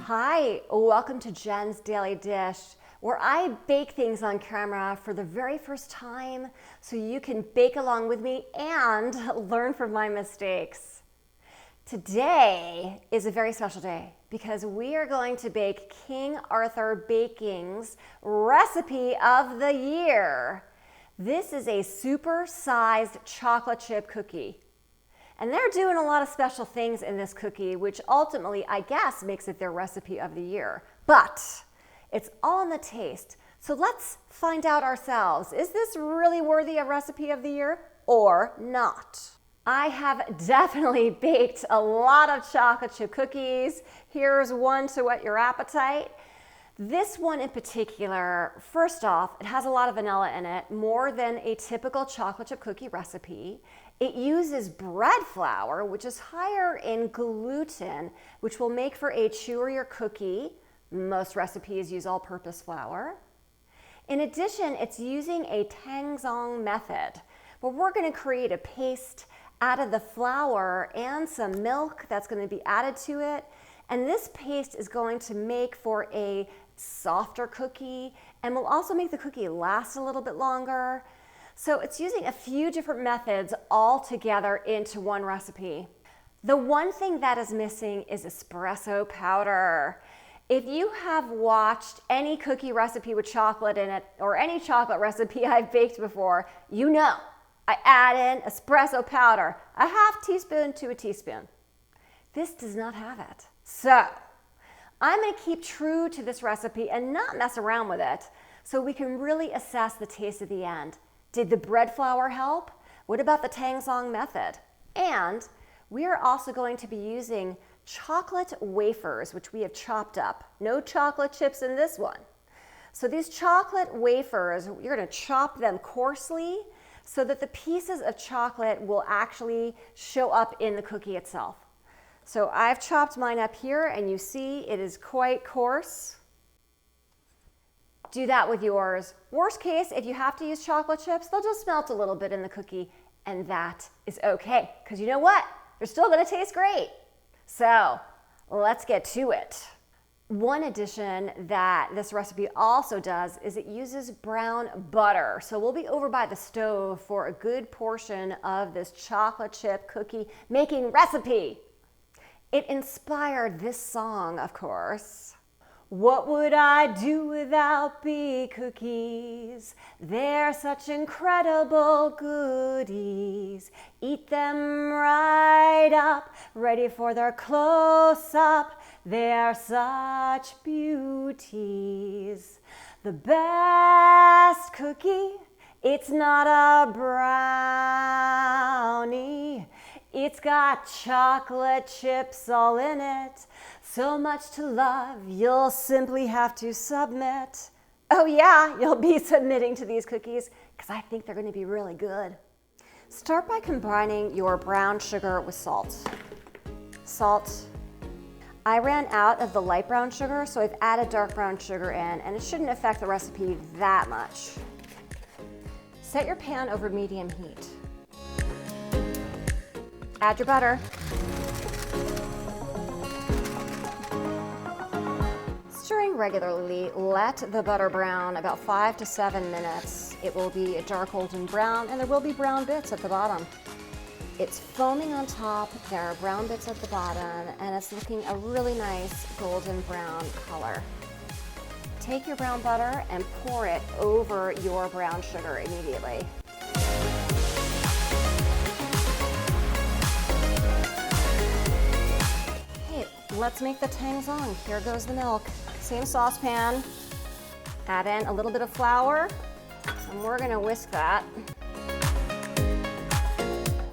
Hi, welcome to Jen's Daily Dish, where I bake things on camera for the very first time so you can bake along with me and learn from my mistakes. Today is a very special day because we are going to bake King Arthur Baking's recipe of the year. This is a super-sized chocolate chip cookie. And they're doing a lot of special things in this cookie, which ultimately, I guess, makes it their recipe of the year. But it's all in the taste. So let's find out ourselves. Is this really worthy of recipe of the year or not? I have definitely baked a lot of chocolate chip cookies. Here's one to whet your appetite. This one in particular, first off, it has a lot of vanilla in it, more than a typical chocolate chip cookie recipe. It uses bread flour, which is higher in gluten, which will make for a chewier cookie. Most recipes use all-purpose flour. In addition, it's using a Tangzong method, where we're going to create a paste out of the flour and some milk that's going to be added to it. And this paste is going to make for a softer cookie and will also make the cookie last a little bit longer. So it's using a few different methods all together into one recipe. The one thing that is missing is espresso powder. If you have watched any cookie recipe with chocolate in it or any chocolate recipe I've baked before, you know I add in espresso powder, a half teaspoon to a teaspoon. This does not have it. So I'm going to keep true to this recipe and not mess around with it so we can really assess the taste at the end. Did the bread flour help? What about the Tangzong method? And we are also going to be using chocolate wafers, which we have chopped up. No chocolate chips in this one. So these chocolate wafers, you're going to chop them coarsely so that the pieces of chocolate will actually show up in the cookie itself. So I've chopped mine up here and you see it is quite coarse. Do that with yours. Worst case, if you have to use chocolate chips, they'll just melt a little bit in the cookie and that is okay. Because you know what? They're still gonna taste great. So let's get to it. One addition that this recipe also does is it uses brown butter. So we'll be over by the stove for a good portion of this chocolate chip cookie making recipe. It inspired this song, of course. What would I do without bee cookies? They're such incredible goodies. Eat them right up, ready for their close-up. They're such beauties. The best cookie, it's not a brownie. It's got chocolate chips all in it. So much to love, you'll simply have to submit. Oh yeah, you'll be submitting to these cookies because I think they're going to be really good. Start by combining your brown sugar with salt. Salt. I ran out of the light brown sugar, so I've added dark brown sugar in, and it shouldn't affect the recipe that much. Set your pan over medium heat. Add your butter. Stirring regularly, let the butter brown about 5 to 7 minutes. It will be a dark golden brown and there will be brown bits at the bottom. It's foaming on top, there are brown bits at the bottom, and it's looking a really nice golden brown color. Take your brown butter and pour it over your brown sugar immediately. Let's make the Tangzong. Here goes the milk. Same saucepan. Add in a little bit of flour, and we're gonna whisk that.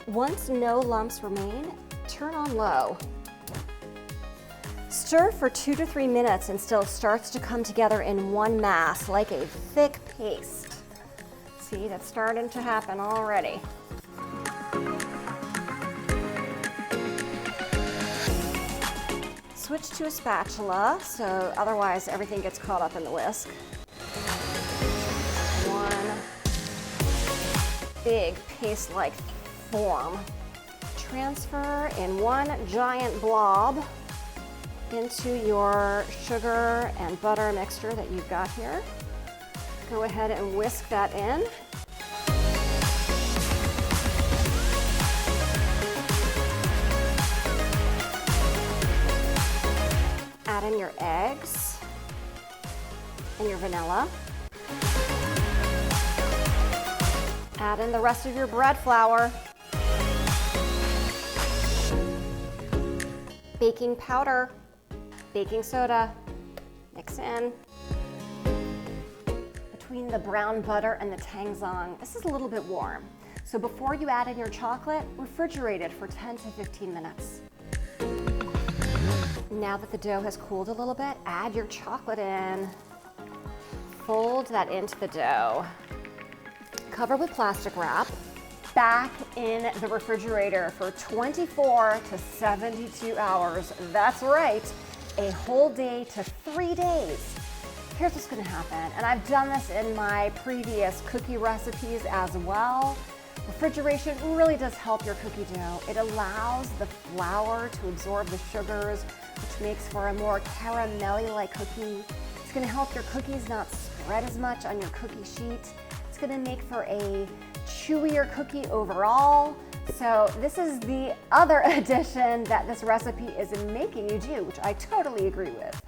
Once no lumps remain, turn on low. Stir for 2 to 3 minutes until it starts to come together in one mass, like a thick paste. See, that's starting to happen already. Switch to a spatula, so otherwise everything gets caught up in the whisk. One big paste-like form. Transfer in one giant blob into your sugar and butter mixture that you've got here. Go ahead and whisk that in. Add in your eggs and your vanilla. Add in the rest of your bread flour. Baking powder, baking soda, mix in. Between the brown butter and the Tangzong, this is a little bit warm. So before you add in your chocolate, refrigerate it for 10 to 15 minutes. Now that the dough has cooled a little bit, add your chocolate in. Fold that into the dough. Cover with plastic wrap. Back in the refrigerator for 24 to 72 hours. That's right, a whole day to 3 days. Here's what's gonna happen, and I've done this in my previous cookie recipes as well. Refrigeration really does help your cookie dough. It allows the flour to absorb the sugars, which makes for a more caramelly-like cookie. It's gonna help your cookies not spread as much on your cookie sheet. It's gonna make for a chewier cookie overall. So this is the other addition that this recipe is making you do, which I totally agree with.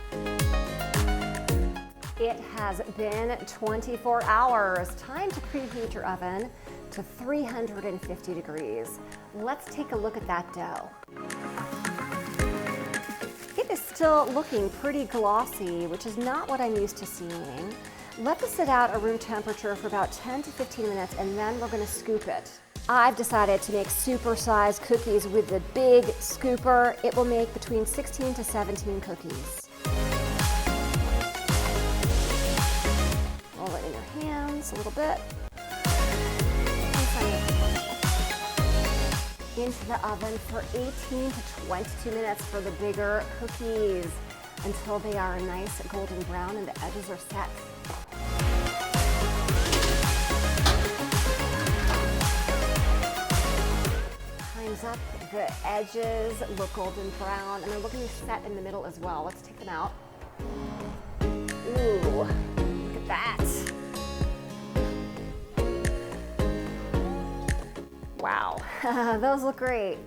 It has been 24 hours. Time to preheat your oven to 350 degrees. Let's take a look at that dough. It is still looking pretty glossy, which is not what I'm used to seeing. Let this sit out at room temperature for about 10 to 15 minutes, and then we're gonna scoop it. I've decided to make supersized cookies with the big scooper. It will make between 16 to 17 cookies. Roll it in your hands a little bit. Into the oven for 18 to 22 minutes for the bigger cookies until they are a nice golden brown and the edges are set. Time's up. The edges look golden brown and they're looking set in the middle as well. Let's take them out. Ooh, look at that. Wow, those look great.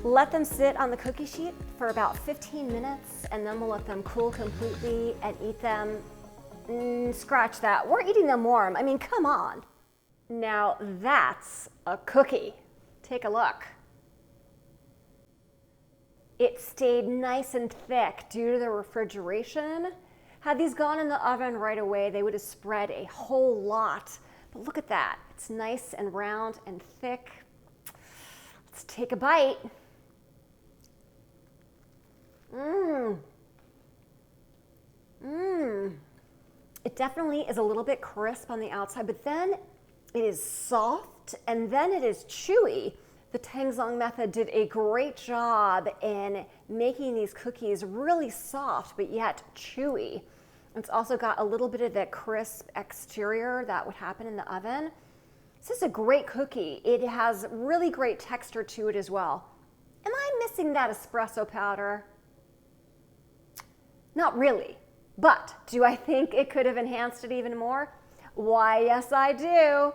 Let them sit on the cookie sheet for about 15 minutes and then we'll let them cool completely and eat them. Scratch that, we're eating them warm. I mean, come on. Now that's a cookie. Take a look. It stayed nice and thick due to the refrigeration. Had these gone in the oven right away, they would have spread a whole lot. But look at that, it's nice and round and thick. Let's take a bite. It definitely is a little bit crisp on the outside, but then it is soft and then it is chewy. The Tangzong method did a great job in making these cookies really soft, but yet chewy. It's also got a little bit of that crisp exterior that would happen in the oven. This is a great cookie. It has really great texture to it as well. Am I missing that espresso powder? Not really, but do I think it could have enhanced it even more? Why, yes, I do.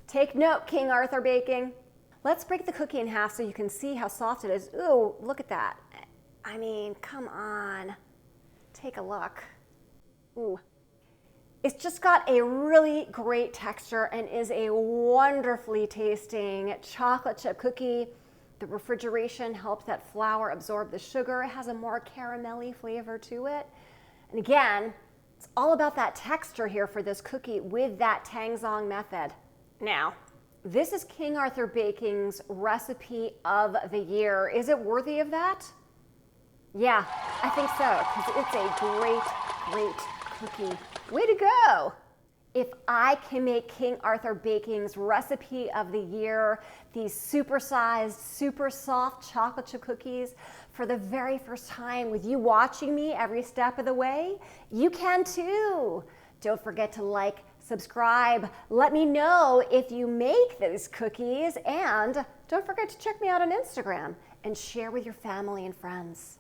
Take note, King Arthur Baking. Let's break the cookie in half so you can see how soft it is. Ooh, look at that. I mean, come on. Take a look. Ooh. It's just got a really great texture and is a wonderfully tasting chocolate chip cookie. The refrigeration helped that flour absorb the sugar. It has a more caramelly flavor to it. And again, it's all about that texture here for this cookie with that Tangzong method. Now, this is King Arthur Baking's recipe of the year. Is it worthy of that? Yeah, I think so, because it's a great cookie. Way to go! If I can make King Arthur Baking's recipe of the year, these supersized, super soft chocolate chip cookies, for the very first time with you watching me every step of the way, you can too. Don't forget to like, subscribe, let me know if you make those cookies, and don't forget to check me out on Instagram and share with your family and friends.